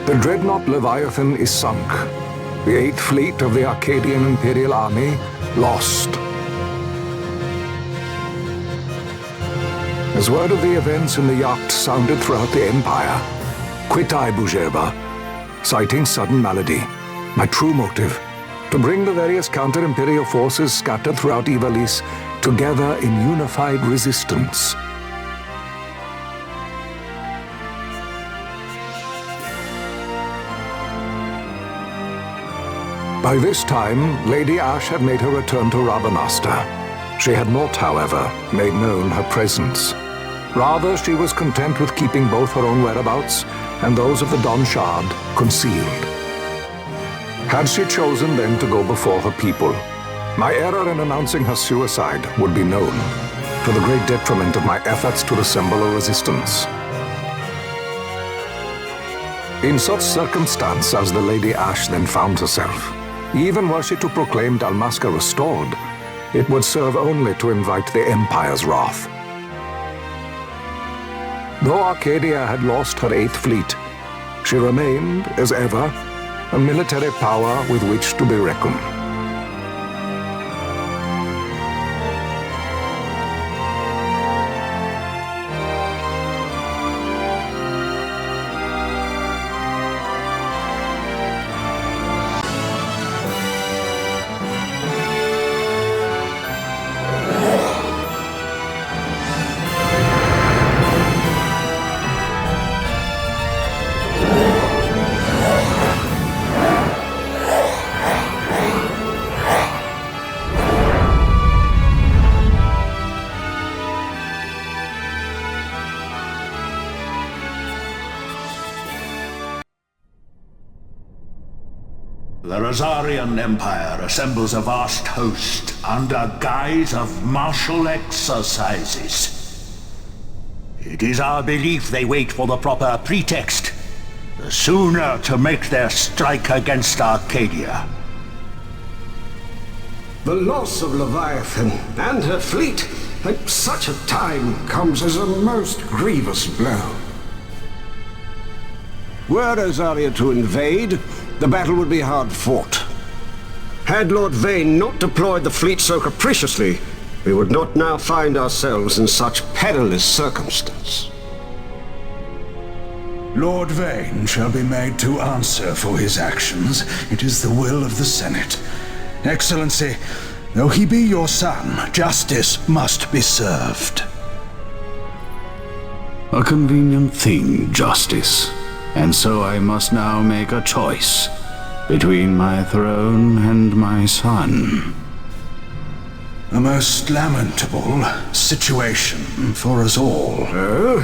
The dreadnought Leviathan is sunk. The 8th Fleet of the Arcadian Imperial Army lost. As word of the events in the yacht sounded throughout the Empire, quit I Bujerba, citing sudden malady. My true motive, to bring the various counter-imperial forces scattered throughout Ivalice together in unified resistance. By this time, Lady Ashe had made her return to Rabanastre. She had not, however, made known her presence. Rather, she was content with keeping both her own whereabouts and those of the Don Shard concealed. Had she chosen then to go before her people, my error in announcing her suicide would be known, to the great detriment of my efforts to assemble a resistance. In such circumstance as the Lady Ashe then found herself, even were she to proclaim Dalmasca restored, it would serve only to invite the Empire's wrath. Though Arcadia had lost her 8th Fleet, she remained, as ever, a military power with which to be reckoned. The Rosarian Empire assembles a vast host under guise of martial exercises. It is our belief they wait for the proper pretext, the sooner to make their strike against Arcadia. The loss of Leviathan and her fleet at such a time comes as a most grievous blow. Were Rosaria to invade, the battle would be hard fought. Had Lord Vane not deployed the fleet so capriciously, we would not now find ourselves in such perilous circumstance. Lord Vane shall be made to answer for his actions. It is the will of the Senate. Excellency, though he be your son, justice must be served. A convenient thing, justice. And so I must now make a choice between my throne and my son. A most lamentable situation for us all. Oh?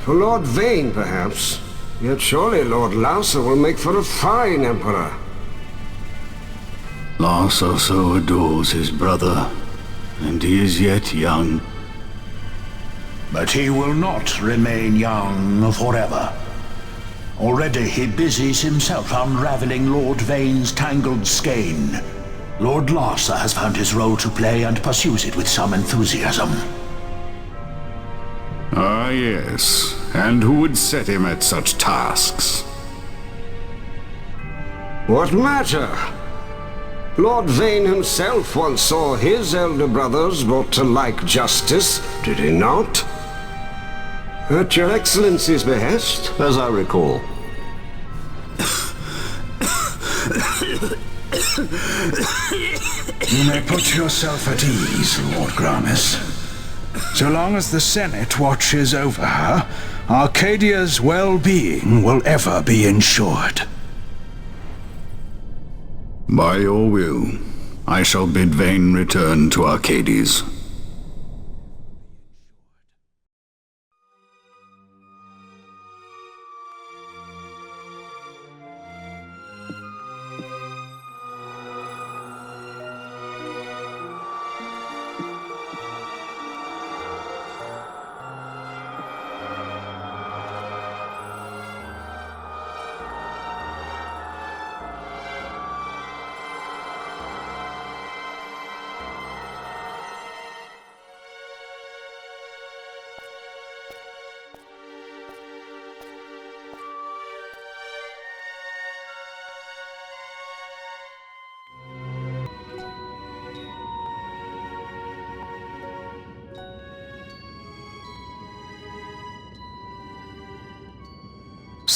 For Lord Vane, perhaps. Yet surely Lord Lauser will make for a fine emperor. Lauser so adores his brother, and he is yet young. But he will not remain young forever. Already he busies himself unraveling Lord Vane's tangled skein. Lord Larsa has found his role to play and pursues it with some enthusiasm. Ah, yes. And who would set him at such tasks? What matter? Lord Vane himself once saw his elder brothers brought to like justice, did he not? At your Excellency's behest, as I recall. You may put yourself at ease, Lord Gramis. So long as the Senate watches over her, Arcadia's well-being will ever be ensured. By your will, I shall bid Vane return to Arcades.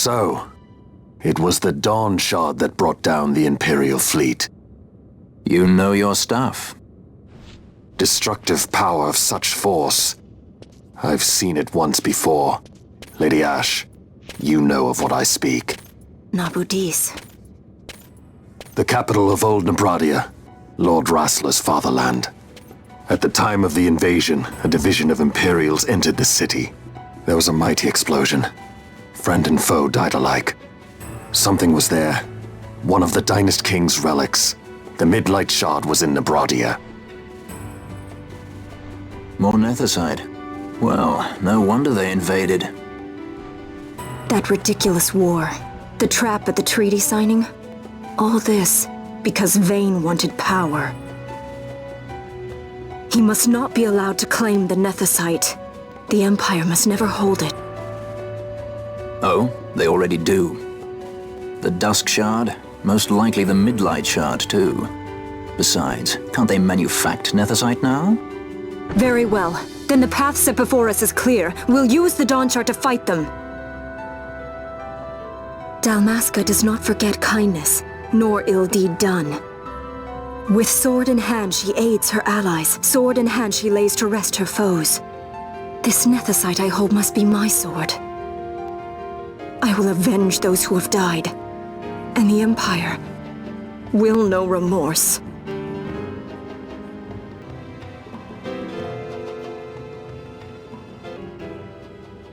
So, it was the Dawn Shard that brought down the Imperial fleet. You know your stuff. Destructive power of such force. I've seen it once before. Lady Ashe, you know of what I speak. Nabudis. The capital of Old Nebradia, Lord Rassler's fatherland. At the time of the invasion, a division of Imperials entered the city. There was a mighty explosion. Friend and foe died alike. Something was there. One of the Dynast King's relics. The Midlight Shard was in Nebradia. More Nethicite. Well, no wonder they invaded. That ridiculous war. The trap at the treaty signing. All this because Vayne wanted power. He must not be allowed to claim the Nethicite. The Empire must never hold it. Oh, they already do. The Dusk Shard, most likely the Midlight Shard too. Besides, can't they manufacture Nethicite now? Very well. Then the path set before us is clear. We'll use the Dawn Shard to fight them. Dalmasca does not forget kindness, nor ill deed done. With sword in hand, she aids her allies. Sword in hand, she lays to rest her foes. This Nethicite I hold must be my sword. I will avenge those who have died, and the Empire will know remorse.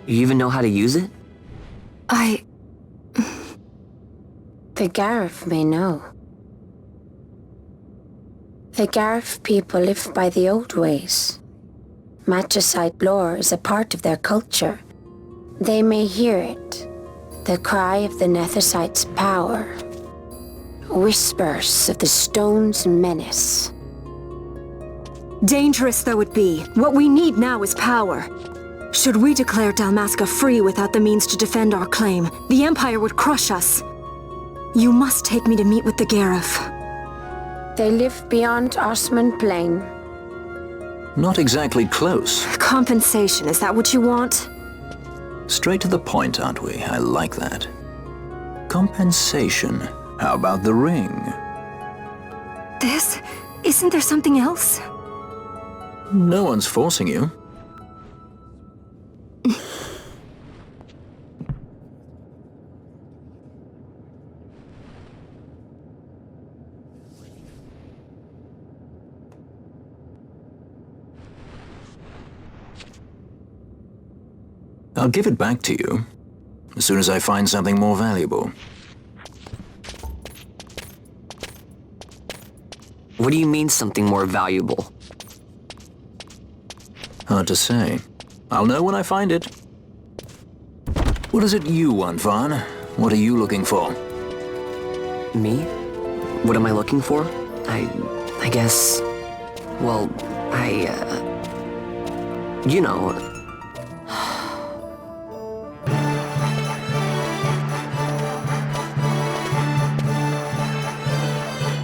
You even know how to use it? The Garif may know. The Garif people live by the old ways. Magicite lore is a part of their culture. They may hear it. The cry of the Nethicite's power. Whispers of the stone's menace. Dangerous though it be, what we need now is power. Should we declare Dalmasca free without the means to defend our claim, the Empire would crush us. You must take me to meet with the Garif. They live beyond Osman Plain. Not exactly close. Compensation, is that what you want? Straight to the point, aren't we? I like that. Compensation. How about the ring? This? Isn't there something else? No one's forcing you. I'll give it back to you as soon as I find something more valuable. What do you mean something more valuable? Hard to say. I'll know when I find it. What is it you want, Vaughn? What are you looking for? Me? What am I looking for? I guess... Well, you know...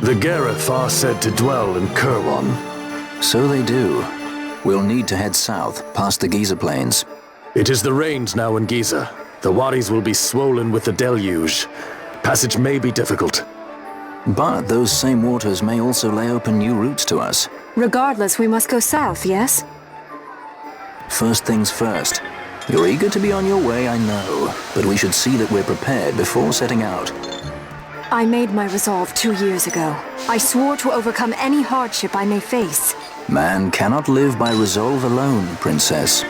The Garif are said to dwell in Kirwan. So they do. We'll need to head south, past the Giza Plains. It is the rains now in Giza. The wadis will be swollen with the deluge. Passage may be difficult. But those same waters may also lay open new routes to us. Regardless, we must go south, yes? First things first. You're eager to be on your way, I know. But we should see that we're prepared before setting out. I made my resolve 2 years ago. I swore to overcome any hardship I may face. Man cannot live by resolve alone, Princess.